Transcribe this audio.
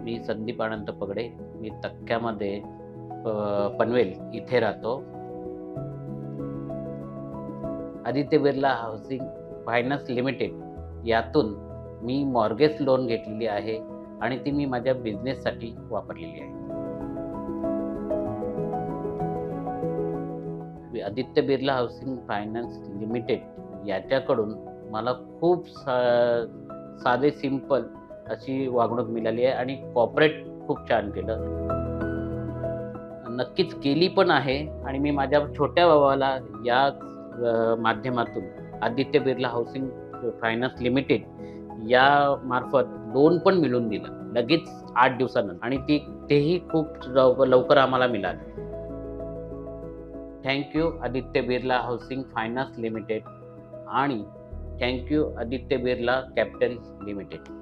मी संदीप अनंत पगडे. मी तक्क्यामध्ये पनवेल इथे राहतो. Aditya Birla housing finance limited यातून मी मॉर्गेज लोन घेतलेली आहे आणि ती मी माझ्या बिझनेससाठी वापरलेली आहे. Aditya Birla housing finance limited याच्याकडून मला खूप साधे सिंपल अशी वागणूक मिळाली आहे आणि कॉर्पोरेट खूप छान केलं. नक्कीच केली पण आहे आणि मी माझ्या छोट्या भावाला या माध्यमातून Aditya Birla housing finance limited या मार्फत लोन पण मिळवून दिलं लगेच 8 दिवसानंतर आणि तेही खूप लवकर आम्हाला मिळालं. Thank you Aditya Birla housing finance limited आणि thank you Aditya Birla capital limited.